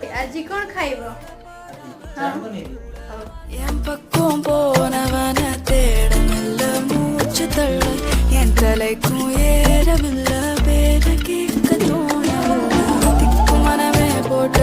ଆଜି କଣ ଖାଇବ? என் பக்கம் போனவன தேடமில்ல மூச்சு தள்ள என் தலைக்கும் ஏறமில்ல பேர கேட்க தோணவில்லை திக்கு மனமே போட்ட